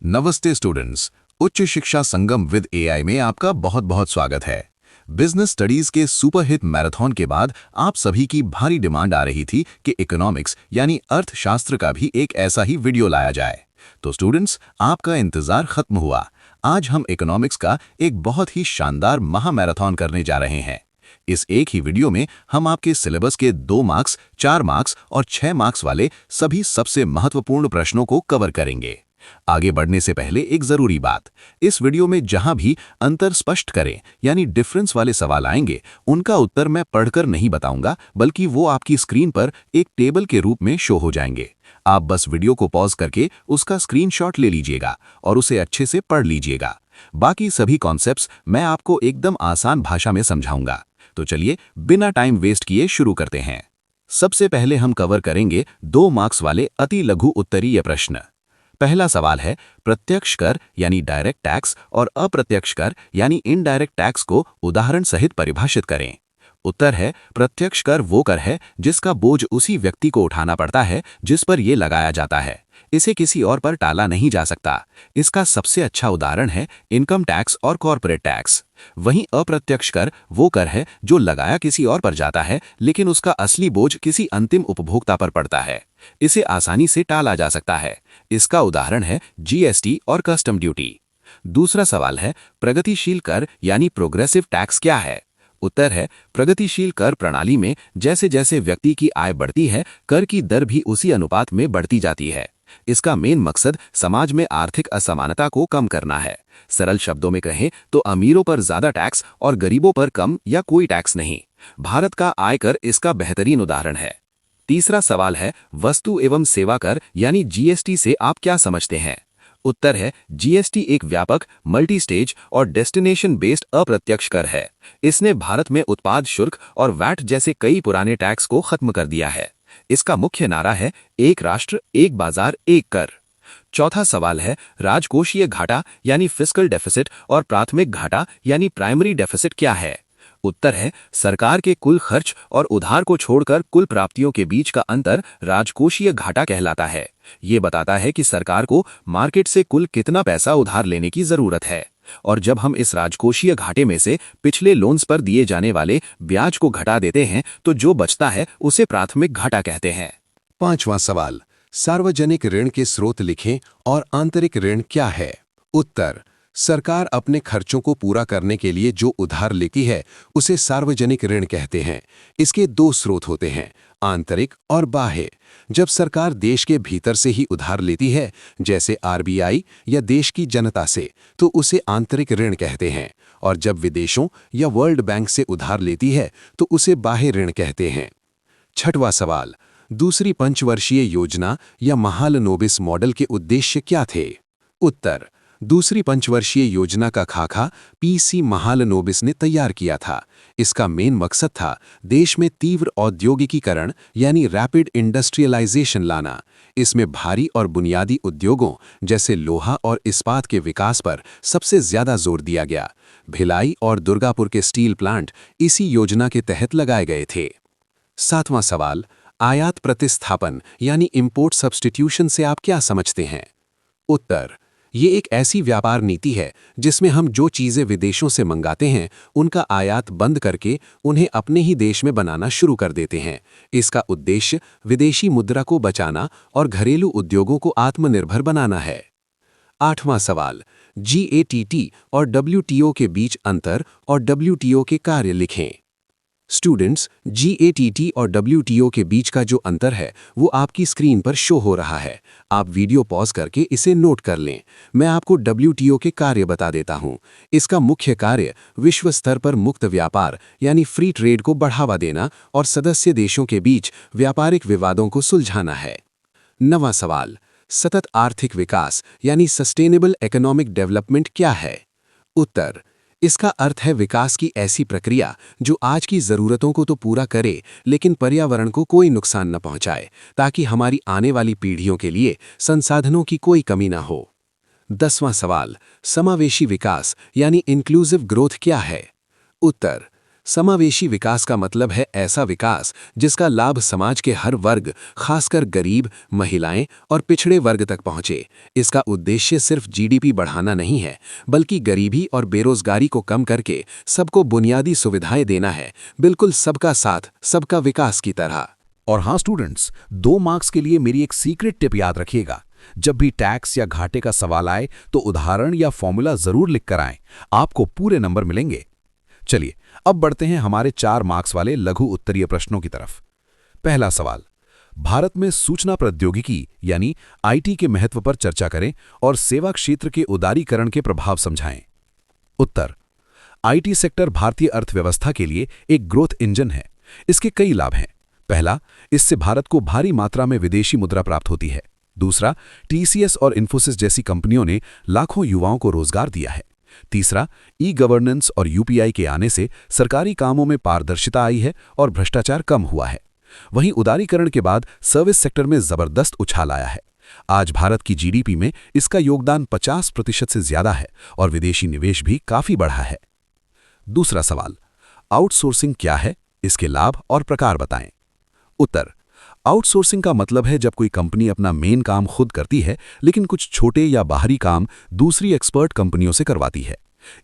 नमस्ते स्टूडेंट्स। उच्च शिक्षा संगम विद एआई में आपका बहुत बहुत स्वागत है। बिजनेस स्टडीज के सुपरहिट मैराथन के बाद आप सभी की भारी डिमांड आ रही थी कि इकोनॉमिक्स यानी अर्थशास्त्र का भी एक ऐसा ही वीडियो लाया जाए। तो स्टूडेंट्स, आपका इंतजार खत्म हुआ। आज हम इकोनॉमिक्स का एक बहुत ही शानदार महामैराथन करने जा रहे हैं। इस एक ही वीडियो में हम आपके सिलेबस के 2 मार्क्स, 4 मार्क्स और 6 मार्क्स वाले सभी सबसे महत्वपूर्ण प्रश्नों को कवर करेंगे। आगे बढ़ने से पहले एक जरूरी बात, इस वीडियो में जहां भी अंतर स्पष्ट करें यानी डिफरेंस वाले सवाल आएंगे, उनका उत्तर मैं पढ़कर नहीं बताऊंगा, बल्कि वो आपकी स्क्रीन पर एक टेबल के रूप में शो हो जाएंगे। आप बस वीडियो को पॉज करके उसका स्क्रीनशॉट ले लीजिएगा और उसे अच्छे से पढ़ लीजिएगा। बाकी सभी कॉन्सेप्ट्स मैं आपको एकदम आसान भाषा में समझाऊंगा। तो चलिए बिना टाइम वेस्ट किए शुरू करते हैं। सबसे पहले हम कवर करेंगे 2 मार्क्स वाले अति लघु उत्तरीय प्रश्न। पहला सवाल है, प्रत्यक्ष कर यानी डायरेक्ट टैक्स और अप्रत्यक्ष कर यानी इनडायरेक्ट टैक्स को उदाहरण सहित परिभाषित करें। उत्तर है, प्रत्यक्ष कर वो कर है जिसका बोझ उसी व्यक्ति को उठाना पड़ता है जिस पर यह लगाया जाता है। इसे किसी और पर टाला नहीं जा सकता। इसका सबसे अच्छा उदाहरण है इनकम टैक्स और कॉर्पोरेट टैक्स। वहीं अप्रत्यक्ष कर वो कर है जो लगाया किसी और पर जाता है, लेकिन उसका असली बोझ किसी अंतिम उपभोक्ता पर पड़ता है। इसे आसानी से टाला जा सकता है। इसका उदाहरण है जीएसटी और कस्टम ड्यूटी। दूसरा सवाल है, प्रगतिशील कर यानी प्रोग्रेसिव टैक्स क्या है। उत्तर है, प्रगतिशील कर प्रणाली में जैसे जैसे व्यक्ति की आय बढ़ती है, कर की दर भी उसी अनुपात में बढ़ती जाती है। इसका मेन मकसद समाज में आर्थिक असमानता को कम करना है। सरल शब्दों में कहें तो अमीरों पर ज्यादा टैक्स और गरीबों पर कम या कोई टैक्स नहीं। भारत का आयकर इसका बेहतरीन उदाहरण है। तीसरा सवाल है, वस्तु एवं सेवा कर यानी जीएसटी से आप क्या समझते हैं। उत्तर है, जीएसटी एक व्यापक, मल्टी स्टेज और डेस्टिनेशन बेस्ड अप्रत्यक्ष कर है। इसने भारत में उत्पाद शुल्क और वैट जैसे कई पुराने टैक्स को खत्म कर दिया है। इसका मुख्य नारा है, एक राष्ट्र, एक बाजार, एक कर। चौथा सवाल है, राजकोषीय घाटा यानी फिस्कल डेफिसिट और प्राथमिक घाटा यानी प्राइमरी डेफिसिट क्या है। उत्तर है, सरकार के कुल खर्च और उधार को छोड़कर कुल प्राप्तियों के बीच का अंतर राजकोषीय घाटा कहलाता है। ये बताता है कि सरकार को मार्केट से कुल कितना पैसा उधार लेने की जरूरत है। और जब हम इस राजकोषीय घाटे में से पिछले लोन्स पर दिए जाने वाले ब्याज को घटा देते हैं तो जो बचता है उसे प्राथमिक घाटा कहते हैं। पांचवां सवाल, सार्वजनिक ऋण के स्रोत लिखें और आंतरिक ऋण क्या है। उत्तर, सरकार अपने खर्चों को पूरा करने के लिए जो उधार लेती है उसे सार्वजनिक ऋण कहते हैं। इसके 2 स्रोत होते हैं, आंतरिक और बाह्य। जब सरकार देश के भीतर से ही उधार लेती है, जैसे आरबीआई या देश की जनता से, तो उसे आंतरिक ऋण कहते हैं। और जब विदेशों या वर्ल्ड बैंक से उधार लेती है तो उसे बाह्य ऋण कहते हैं। छठवां सवाल, दूसरी पंचवर्षीय योजना या महालनोबिस मॉडल के उद्देश्य क्या थे। उत्तर, दूसरी पंचवर्षीय योजना का खाका पीसी महालनोबिस ने तैयार किया था। इसका मेन मकसद था देश में तीव्र औद्योगिकीकरण यानी रैपिड इंडस्ट्रियलाइजेशन लाना। इसमें भारी और बुनियादी उद्योगों जैसे लोहा और इस्पात के विकास पर सबसे ज्यादा जोर दिया गया। भिलाई और दुर्गापुर के स्टील प्लांट इसी योजना के तहत लगाए गए थे। सातवां सवाल, आयात प्रतिस्थापन यानी इंपोर्ट सब्स्टिट्यूशन से आप क्या समझते हैं। उत्तर, ये एक ऐसी व्यापार नीति है जिसमें हम जो चीजें विदेशों से मंगाते हैं उनका आयात बंद करके उन्हें अपने ही देश में बनाना शुरू कर देते हैं। इसका उद्देश्य विदेशी मुद्रा को बचाना और घरेलू उद्योगों को आत्मनिर्भर बनाना है। आठवां सवाल, जीएटीटी और डब्ल्यूटीओ के बीच अंतर और डब्ल्यूटीओ के कार्य लिखें। स्टूडेंट्स, जीएटीटी और डब्ल्यूटीओ के बीच का जो अंतर है वो आपकी स्क्रीन पर शो हो रहा है। आप वीडियो पॉज करके इसे नोट कर लें। मैं आपको डब्ल्यूटीओ के कार्य बता देता हूं। इसका मुख्य कार्य विश्व स्तर पर मुक्त व्यापार यानी फ्री ट्रेड को बढ़ावा देना और सदस्य देशों के बीच व्यापारिक विवादों को सुलझाना है। 9वां सवाल, सतत आर्थिक विकास यानी सस्टेनेबल इकोनॉमिक डेवलपमेंट क्या है। उत्तर, इसका अर्थ है विकास की ऐसी प्रक्रिया जो आज की जरूरतों को तो पूरा करे लेकिन पर्यावरण को कोई नुकसान न पहुंचाए, ताकि हमारी आने वाली पीढ़ियों के लिए संसाधनों की कोई कमी न हो। 10वां सवाल, समावेशी विकास यानी इंक्लूसिव ग्रोथ क्या है। उत्तर, समावेशी विकास का मतलब है ऐसा विकास जिसका लाभ समाज के हर वर्ग, खासकर गरीब, महिलाएं और पिछड़े वर्ग तक पहुंचे। इसका उद्देश्य सिर्फ जीडीपी बढ़ाना नहीं है, बल्कि गरीबी और बेरोजगारी को कम करके सबको बुनियादी सुविधाएं देना है, बिल्कुल सबका साथ, सबका विकास की तरह। और हाँ स्टूडेंट्स, 2 मार्क्स के लिए मेरी एक सीक्रेट टिप याद रखिएगा। जब भी टैक्स या घाटे का सवाल आए तो उदाहरण या फॉर्मूला जरूर लिख कर आएं, आपको पूरे नंबर मिलेंगे। चलिए अब बढ़ते हैं हमारे 4 मार्क्स वाले लघु उत्तरीय प्रश्नों की तरफ। पहला सवाल, भारत में सूचना प्रौद्योगिकी यानी आईटी के महत्व पर चर्चा करें और सेवा क्षेत्र के उदारीकरण के प्रभाव समझाएं। उत्तर, आईटी सेक्टर भारतीय अर्थव्यवस्था के लिए एक ग्रोथ इंजन है। इसके कई लाभ हैं। पहला, इससे भारत को भारी मात्रा में विदेशी मुद्रा प्राप्त होती है। दूसरा, टीसीएस और इन्फोसिस जैसी कंपनियों ने लाखों युवाओं को रोजगार दिया है। तीसरा, ई गवर्नेंस और यूपीआई के आने से सरकारी कामों में पारदर्शिता आई है और भ्रष्टाचार कम हुआ है। वहीं उदारीकरण के बाद सर्विस सेक्टर में जबरदस्त उछाल आया है। आज भारत की जीडीपी में इसका योगदान 50% से ज्यादा है और विदेशी निवेश भी काफी बढ़ा है। दूसरा सवाल, आउटसोर्सिंग क्या है, इसके लाभ और प्रकार बताएं। उत्तर, आउटसोर्सिंग का मतलब है जब कोई कंपनी अपना मेन काम खुद करती है, लेकिन कुछ छोटे या बाहरी काम दूसरी एक्सपर्ट कंपनियों से करवाती है।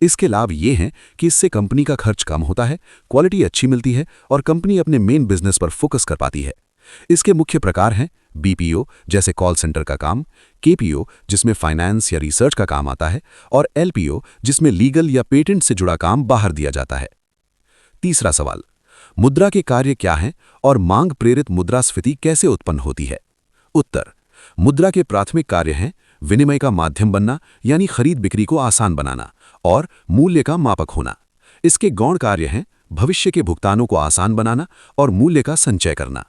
इसके लाभ ये हैं कि इससे कंपनी का खर्च कम होता है, क्वालिटी अच्छी मिलती है और कंपनी अपने मेन बिजनेस पर फोकस कर पाती है। इसके मुख्य प्रकार हैं बीपीओ जैसे कॉल सेंटर का काम, केपीओ जिसमें फाइनेंस या रिसर्च का काम आता है और एलपीओ जिसमें लीगल या पेटेंट से जुड़ा काम बाहर दिया जाता है। तीसरा सवाल, मुद्रा के कार्य क्या हैं और मांग प्रेरित मुद्रास्फीति कैसे उत्पन्न होती है। उत्तर, मुद्रा के प्राथमिक कार्य हैं विनिमय का माध्यम बनना यानी खरीद बिक्री को आसान बनाना और मूल्य का मापक होना। इसके गौण कार्य हैं भविष्य के भुगतानों को आसान बनाना और मूल्य का संचय करना।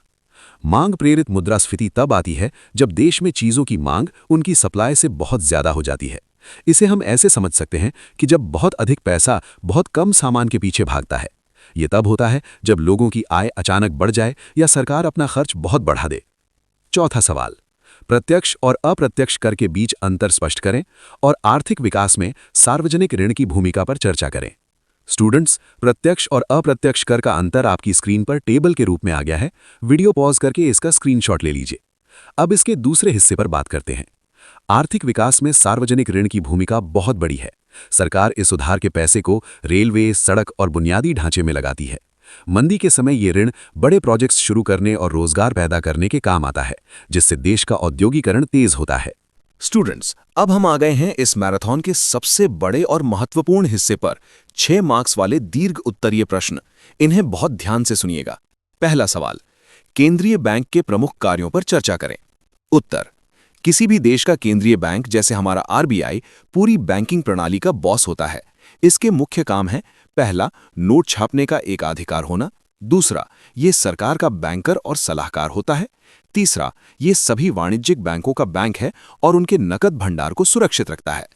मांग प्रेरित मुद्रास्फीति तब आती है जब देश में चीजों की मांग उनकी सप्लाई से बहुत ज्यादा हो जाती है। इसे हम ऐसे समझ सकते हैं कि जब बहुत अधिक पैसा बहुत कम सामान के पीछे भागता है। ये तब होता है जब लोगों की आय अचानक बढ़ जाए या सरकार अपना खर्च बहुत बढ़ा दे। चौथा सवाल, प्रत्यक्ष और अप्रत्यक्ष कर के बीच अंतर स्पष्ट करें और आर्थिक विकास में सार्वजनिक ऋण की भूमिका पर चर्चा करें। स्टूडेंट्स, प्रत्यक्ष और अप्रत्यक्ष कर का अंतर आपकी स्क्रीन पर टेबल के रूप में आ गया है। वीडियो पॉज करके इसका स्क्रीनशॉट ले लीजिए। अब इसके दूसरे हिस्से पर बात करते हैं। आर्थिक विकास में सार्वजनिक ऋण की भूमिका बहुत बड़ी है। सरकार इस उधार के पैसे को रेलवे, सड़क और बुनियादी ढांचे में लगाती है। मंदी के समय ये ऋण बड़े प्रोजेक्ट्स शुरू करने और रोजगार पैदा करने के काम आता है, जिससे देश का औद्योगिकरण तेज होता है। स्टूडेंट्स, अब हम आ गए हैं इस मैराथन के सबसे बड़े और महत्वपूर्ण हिस्से पर। 6 मार्क्स वाले दीर्घ उत्तरीय प्रश्न, इन्हें बहुत ध्यान से सुनिएगा। पहला सवाल, केंद्रीय बैंक के प्रमुख कार्यों पर चर्चा करें। उत्तर, किसी भी देश का केंद्रीय बैंक जैसे हमारा आरबीआई पूरी बैंकिंग प्रणाली का बॉस होता है। इसके मुख्य काम है, पहला, नोट छापने का एक अधिकार होना। दूसरा, ये सरकार का बैंकर और सलाहकार होता है। तीसरा, ये सभी वाणिज्यिक बैंकों का बैंक है और उनके नकद भंडार को सुरक्षित रखता है।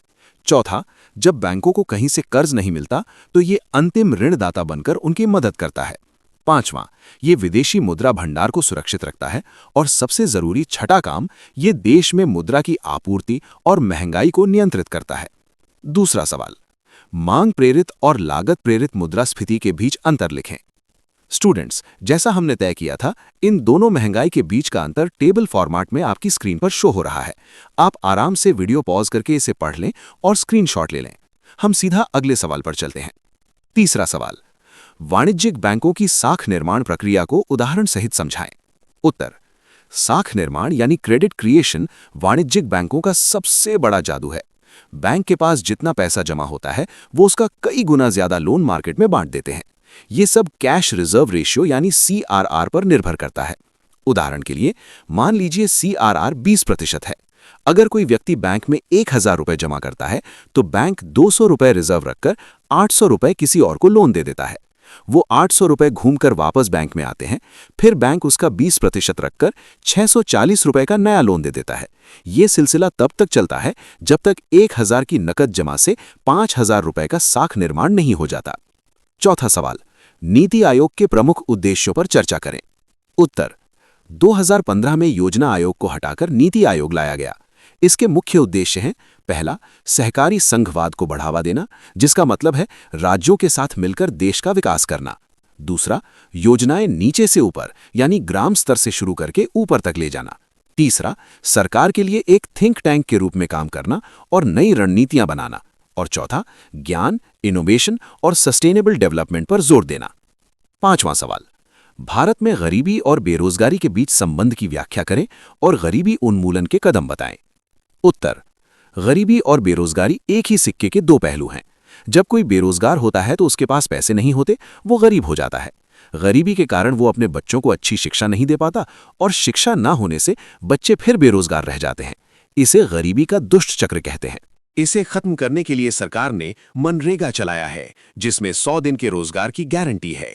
चौथा, जब बैंकों को कहीं से कर्ज नहीं मिलता तो ये अंतिम ऋणदाता बनकर उनकी मदद करता है। पांचवां, ये विदेशी मुद्रा भंडार को सुरक्षित रखता है। और सबसे जरूरी छठा काम, ये देश में मुद्रा की आपूर्ति और महंगाई को नियंत्रित करता है। दूसरा सवाल, मांग प्रेरित और लागत प्रेरित मुद्रास्फीति के बीच अंतर लिखें। स्टूडेंट्स, जैसा हमने तय किया था, इन दोनों महंगाई के बीच का अंतर टेबल फॉर्मेट में आपकी स्क्रीन पर शो हो रहा है। आप आराम से वीडियो पॉज करके इसे पढ़ लें और स्क्रीनशॉट ले लें। हम सीधा अगले सवाल पर चलते हैं। तीसरा सवाल, वाणिज्यिक बैंकों की साख निर्माण प्रक्रिया को उदाहरण सहित समझाएं। उत्तर, साख निर्माण यानी क्रेडिट क्रिएशन वाणिज्यिक बैंकों का सबसे बड़ा जादू है। बैंक के पास जितना पैसा जमा होता है वो उसका कई गुना ज्यादा लोन मार्केट में बांट देते हैं। ये सब कैश रिजर्व रेशियो यानी CRR पर निर्भर करता है। उदाहरण के लिए मान लीजिए CRR 20% है। अगर कोई व्यक्ति बैंक में 1000 रुपए जमा करता है तो बैंक 200 रुपए रिजर्व रखकर 800 रुपए किसी और को लोन दे देता है। वो 800 रुपए घूमकर वापस बैंक में आते हैं, फिर बैंक उसका 20% रखकर 640 रुपए का नया लोन दे देता है। ये सिलसिला तब तक चलता है जब तक 1000 की नकद जमा से 5000 रुपए का साख निर्माण नहीं हो जाता। चौथा सवाल, नीति आयोग के प्रमुख उद्देश्यों पर चर्चा करें। उत्तर, 2015 में योजना आयोग को हटाकर नीति आयोग लाया गया। इसके मुख्य उद्देश्य हैं, पहला, सहकारी संघवाद को बढ़ावा देना, जिसका मतलब है राज्यों के साथ मिलकर देश का विकास करना। दूसरा, योजनाएं नीचे से ऊपर यानी ग्राम स्तर से शुरू करके ऊपर तक ले जाना। तीसरा, सरकार के लिए एक थिंक टैंक के रूप में काम करना और नई रणनीतियां बनाना। और चौथा, ज्ञान, इनोवेशन और सस्टेनेबल डेवलपमेंट पर जोर देना। पांचवां सवाल, भारत में गरीबी और बेरोजगारी के बीच संबंध की व्याख्या करें और गरीबी उन्मूलन के कदम बताएं। उत्तर, गरीबी और बेरोजगारी एक ही सिक्के के दो पहलू हैं। जब कोई बेरोजगार होता है तो उसके पास पैसे नहीं होते, वो गरीब हो जाता है। गरीबी के कारण वो अपने बच्चों को अच्छी शिक्षा नहीं दे पाता और शिक्षा ना होने से बच्चे फिर बेरोजगार रह जाते हैं। इसे गरीबी का दुष्ट चक्र कहते हैं। इसे खत्म करने के लिए सरकार ने मनरेगा चलाया है, जिसमें 100 दिन के रोजगार की गारंटी है।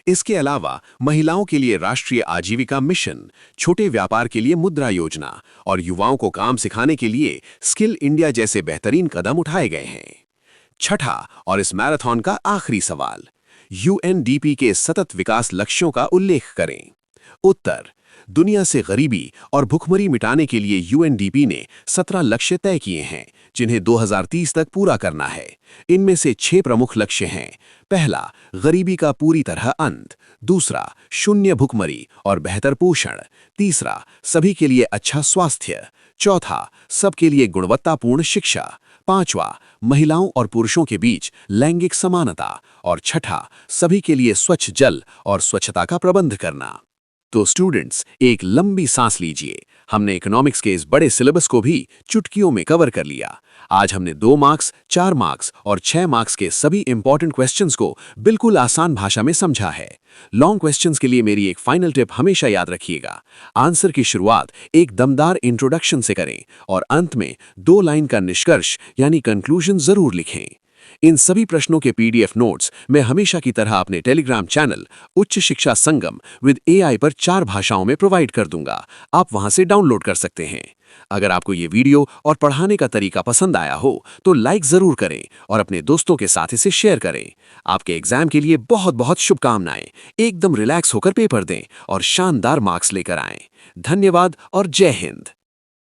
इसके अलावा महिलाओं के लिए राष्ट्रीय आजीविका मिशन, छोटे व्यापार के लिए मुद्रा योजना और युवाओं को काम सिखाने के लिए स्किल इंडिया जैसे बेहतरीन कदम उठाए गए हैं। छठा और इस मैराथन का आखिरी सवाल, यूएनडीपी के सतत विकास लक्ष्यों का उल्लेख करें। उत्तर, दुनिया से गरीबी और भुखमरी मिटाने के लिए यूएनडीपी ने 17 लक्ष्य तय किए हैं, जिन्हें 2030 तक पूरा करना है। इनमें से 6 प्रमुख लक्ष्य हैं। पहला, गरीबी का पूरी तरह अंत। दूसरा, शून्य भुखमरी और बेहतर पोषण। तीसरा, सभी के लिए अच्छा स्वास्थ्य। चौथा, सबके लिए गुणवत्तापूर्ण शिक्षा। पांचवा, महिलाओं और पुरुषों के बीच लैंगिक समानता। और छठा, सभी के लिए स्वच्छ जल और स्वच्छता का प्रबंध करना। तो स्टूडेंट्स, एक लंबी सांस लीजिए। हमने इकोनॉमिक्स के इस बड़े सिलेबस को भी चुटकियों में कवर कर लिया। आज हमने 2 मार्क्स, 4 मार्क्स और 6 मार्क्स के सभी इंपॉर्टेंट क्वेश्चंस को बिल्कुल आसान भाषा में समझा है। लॉन्ग क्वेश्चंस के लिए मेरी एक फाइनल टिप हमेशा याद रखिएगा। आंसर की शुरुआत एक दमदार इंट्रोडक्शन से करें और अंत में 2 लाइन का निष्कर्ष यानी कंक्लूजन जरूर लिखें। इन सभी प्रश्नों के पीडीएफ नोट्स मैं हमेशा की तरह अपने टेलीग्राम चैनल उच्च शिक्षा संगम विद एआई पर 4 भाषाओं में प्रोवाइड कर दूंगा। आप वहां से डाउनलोड कर सकते हैं। अगर आपको ये वीडियो और पढ़ाने का तरीका पसंद आया हो तो लाइक जरूर करें और अपने दोस्तों के साथ इसे शेयर करें। आपके एग्जाम के लिए बहुत बहुत शुभकामनाएं। एकदम रिलैक्स होकर पेपर दें और शानदार मार्क्स लेकर आएं। धन्यवाद और जय हिंद।